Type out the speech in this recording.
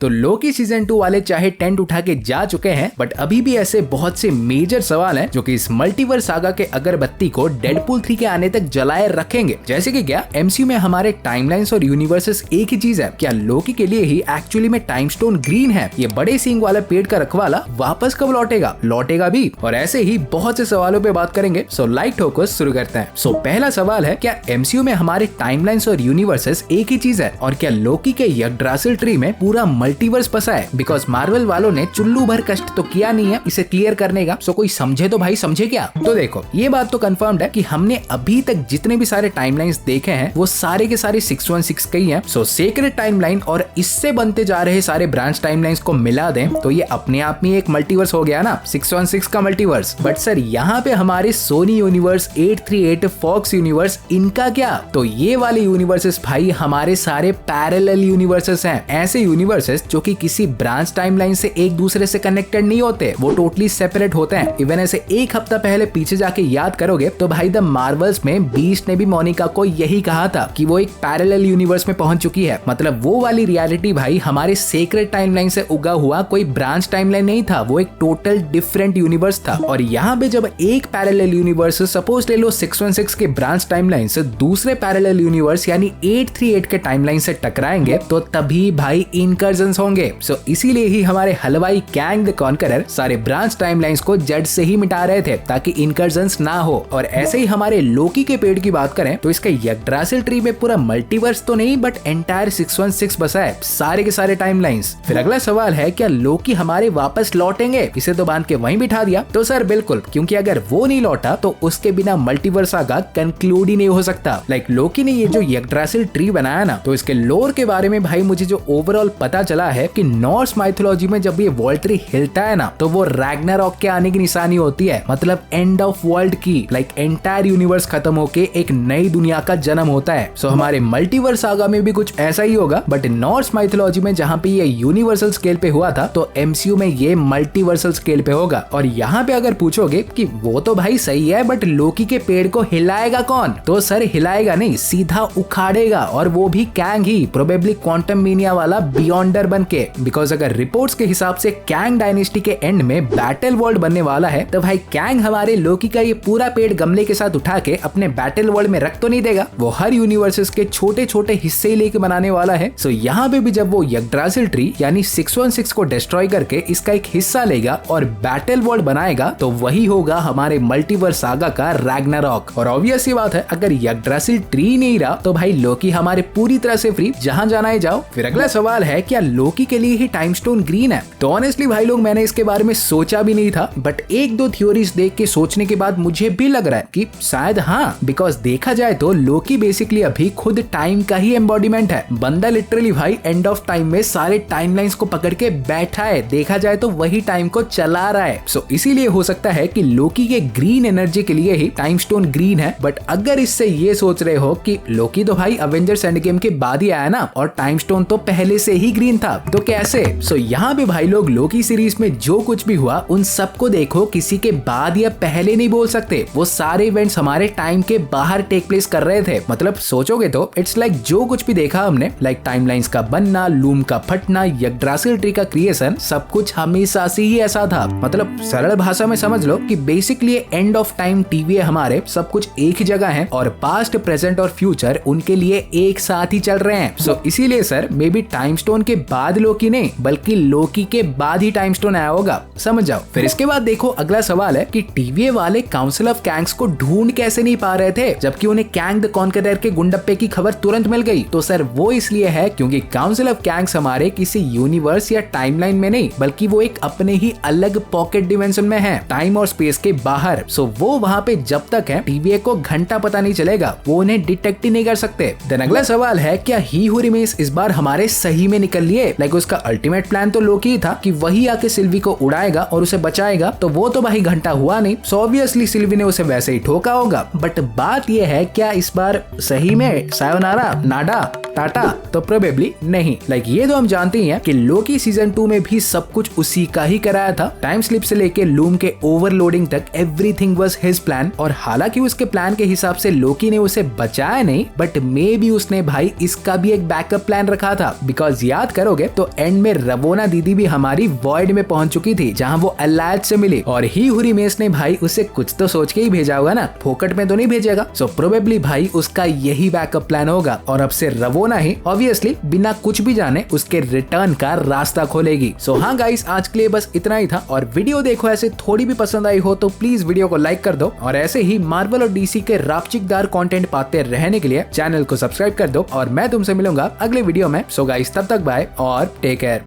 तो Loki season 2 वाले चाहे टेंट उठा के जा चुके हैं, बट अभी भी ऐसे बहुत से मेजर सवाल हैं जो कि इस मल्टीवर्स सागा के अगरबत्ती को डेडपूल 3 के आने तक जलाए रखेंगे। जैसे कि क्या एमसीयू में हमारे टाइमलाइंस और यूनिवर्सेस एक ही चीज है? क्या लोकी के लिए ही एक्चुअली में टाइम स्टोन ग्रीन है? ये बड़े सींग वाला पेड़ का रखवाला वापस कब लौटेगा भी? और ऐसे ही बहुत से सवालों पे बात करेंगे। सो लाइक ठोकर शुरू करते हैं। सो पहला सवाल है, क्या एमसीयू में हमारे टाइमलाइंस और यूनिवर्सेस एक ही चीज है? और क्या लोकी के यग्drasil ट्री में पूरा मल्टीवर्स बसा है? बिकॉज मार्वल वालों ने चुल्लू भर कष्ट तो किया नहीं है इसे क्लियर करने का। सो कोई समझे तो भाई समझे क्या? तो देखो, ये बात तो कंफर्म्ड है कि हमने अभी तक जितने भी सारे टाइमलाइंस देखे हैं वो सारे के सारे 616 के ही हैं। सो सीक्रेट टाइमलाइन और इससे बनते जा रहे सारे ब्रांच टाइमलाइंस को मिला दें तो ये अपने आप में एक मल्टीवर्स हो गया ना, 616 का मल्टीवर्स। बट सर यहाँ पे हमारे सोनी यूनिवर्स, 838, फॉक्स यूनिवर्स, इनका क्या? तो ये वाले यूनिवर्सेस भाई हमारे सारे पैरेलल यूनिवर्सेस हैं। ऐसे यूनिवर्सेस जो कि किसी ब्रांच टाइमलाइन से एक दूसरे से कनेक्टेड नहीं होते, वो टोटली सेपरेट होते हैं। इवन ऐसे एक हफ्ता पहले पीछे जाके याद करोगे तो भाई द मार्वल्स में बीस्ट ने भी मोनिका को यही कहा था कि वो एक पैरेलल यूनिवर्स में पहुंच चुकी है। मतलब वो वाली रियलिटी भाई हमारे सीक्रेट टाइमलाइन से उगा हुआ कोई ब्रांच टाइमलाइन नहीं था, वो एक टोटल डिफरेंट यूनिवर्स था। और यहाँ पे जब एक पैरेलल यूनिवर्स सपोज ले लो 616 के ब्रांच टाइमलाइन से दूसरे पैरेलल यूनिवर्स यानी 838 के टाइमलाइन से टकराएंगे तो तभी भाई इनकर्जन्स होंगे। सो इसीलिए ही हमारे हलवाई कैंग द कॉन्करर सारे ब्रांच टाइमलाइंस को जड़ से ही मिटा रहे थे ताकि इनकर्जन्स ना हो। और ऐसे ही हमारे लोकी के पेड़ की बात करें तो इसका यग्drasil ट्री में पूरा मल्टीवर्स तो नहीं बट एंटायर 616 बसा है, सारे के सारे टाइमलाइंस। फिर अगला सवाल है, क्या लोकी हमारे वापस लौटेंगे? इसे तो बांध के वहीं बिठा दिया। तो सर बिल्कुल, क्योंकि अगर वो नहीं लौटा तो उसके बिना मल्टीवर्स सागा कंक्लूड ही नहीं हो सकता। लाइक लोकी ने ये जो यग्drasil ट्री बनाया ना, तो इसके लोर के बारे में भाई मुझे जो ओवरऑल पता चला है कि नॉर्स माइथोलॉजी में जब ये वर्ल्ड ट्री हिलता है ना तो वो रैग्नारॉक के आने की निशानी होती है, मतलब एंड ऑफ वर्ल्ड की। लाइक एंटायर यूनिवर्स खत्म होके एक नई दुनिया का जन्म होता है। सो हमारे मल्टीवर्स सागा में भी कुछ ऐसा ही होगा, बट नॉर्स माइथोलॉजी में जहाँ पे ये यूनिवर्सल स्केल पे हुआ था तो एमसीयू में ये मल्टीवर्सल स्केल पे होगा। और यहाँ पे अगर पूछोगे कि वो तो भाई सही है बट लोकी के पेड़ को हिलाएगा कौन? तो सर हिलाएगा नहीं, सीधा उखाड़ेगा, और वो भी कैंग ही, प्रोबेबली क्वांटम मीनिया वाला बियॉन्डर बन के। बिकॉज अगर रिपोर्ट्स के हिसाब से कैंग डायनेस्टी के एंड में बैटल वर्ल्ड बनने वाला है तो भाई कैंग हमारे लोकी का ये पूरा पेड़ गमले के साथ उठा के अपने बैटल वर्ल्ड में रख तो नहीं देगा, वो हर यूनिवर्सेस के छोटे छोटे हिस्से लेके बनाने वाला है। सो यहाँ पे भी जब वो यग्drasil ट्री यानी 616 को डिस्ट्रॉय करके इसका एक हिस्सा लेगा और बैटल वर्ल्ड बनाएगा तो वही होगा हमारे मल्टीवर्स सागा का रैग्नारॉक। और ऑब्वियस सी बात है, अगर यग्drasil ट्री नहीं रहा तो भाई लोकी हमारे पूरी तरह से फ्री, जहां जाना है जाओ। फिर अगला सवाल है, क्या लोकी के लिए ही टाइम स्टोन ग्रीन है? तो ऑनेस्टली भाई लोग मैंने इसके बारे में सोचा भी नहीं था, बट एक दो थ्योरीज देख के सोचने के बाद मुझे भी लग रहा है कि शायद हाँ, बिकॉज देखा जाए तो लोकी बेसिकली अभी खुद टाइम का ही एम्बॉडीमेंट है। बंदा लिटरली भाई एंड ऑफ टाइम में सारे टाइमलाइंस को पकड़ के बैठा है, देखा जाए तो वही टाइम को चला रहा है। सो इसीलिए हो सकता है कि लोकी के ग्रीन एनर्जी के लिए ही टाइम स्टोन ग्रीन है। बट अगर इससे ये सोच रहे हो कि लोकी तो भाई अवेंजर्स एंड गेम के बाद ही आया ना और टाइम स्टोन तो पहले से ही ग्रीन था, तो कैसे? सो यहाँ पे भाई लोग लोकी सीरीज में जो कुछ भी हुआ उन सबको देखो, किसी के बाद या पहले नहीं बोल सकते। वो सारे इवेंट्स हमारे टाइम के बाहर टेक प्लेस कर रहे थे। मतलब सोचोगे तो इट्स लाइक जो कुछ भी देखा हमने, लाइक टाइमलाइंस का बनना, लूम का फटना, यग्drasil ट्री का क्रिएशन, सब कुछ हमेशा से ही ऐसा था। मतलब सरल भाषा में समझ लो कि basically end of time TV हमारे सब कुछ एक ही जगह है और पास्ट, प्रेजेंट और फ्यूचर उनके लिए एक साथ ही चल रहे हैं। सो इसीलिए sir may be time stone के बाद लोकी नहीं बल्कि लोकी के बाद ही टाइम स्टोन आया होगा, समझ जाओ। फिर इसके बाद देखो अगला सवाल है कि टीवीए वाले काउंसिल ऑफ कैंग्स को ढूंढ कैसे नहीं पा रहे थे जबकि उन्हें कैंग द कॉन्करर के गुंडप्पे की खबर तुरंत मिल गई? तो सर वो इसलिए है क्योंकि काउंसिल ऑफ कैंग्स हमारे किसी यूनिवर्स या टाइमलाइन में नहीं बल्कि वो एक अपने ही अलग पॉकेट डिमेंशन में है, टाइम और स्पेस के बाहर। सो वो वहाँ पे जब तक है टीवीए को घंटा पता नहीं चलेगा, वो उन्हें डिटेक्ट ही नहीं कर सकते। देन अगला सवाल है, क्या ही हू रिमेन्स इस बार हमारे सही में निकल लिए? लाइक उसका अल्टीमेट प्लान तो लोकी था कि वही आके सिल्वी को उड़ाएगा और उसे बचाएगा, तो वो तो भाई घंटा हुआ नहीं। सो ऑब्वियसली सिल्वी ने उसे वैसे ही ठोका होगा। बट बात यह है, क्या इस बार सही में सायोनारा, नाडा, टाटा? तो प्रोबेबली नहीं। लाइक ये तो हम जानते ही हैं कि लोकी सीजन 2 में भी सब कुछ उसी का ही कराया था। टाइम स्लिप से लेके लूम के ओवरलोडिंग तक एवरीथिंग वाज हिज प्लान। और हालांकि उसके प्लान के हिसाब से लोकी ने उसे बचाया नहीं, बट मे बी उसने भाई इसका भी एक बैकअप प्लान रखा था। बिकॉज याद करो करोगे तो एंड में रवोना दीदी भी हमारी वॉइड में पहुंच चुकी थी, जहां वो अल्लायद से मिली और ही हुरी मेस ने भाई उसे कुछ तो सोच के ही भेजा होगा ना, फोकट में तो नहीं भेजेगा। सो प्रोबेबली भाई उसका यही बैकअप प्लान होगा और अब से रवोना ही ऑब्वियसली बिना कुछ भी जाने उसके रिटर्न का रास्ता खोलेगी। सो हाँ गाइस, आज के लिए बस इतना ही था और वीडियो देखो ऐसे थोड़ी भी पसंद आई हो तो प्लीज वीडियो को लाइक कर दो और ऐसे ही मार्वल और डीसी के रापचिकदार कंटेंट पाते रहने के लिए चैनल को सब्सक्राइब कर दो और मैं तुमसे मिलूंगा अगले वीडियो में। सो गाइस, तब तक बाय और टेक केयर।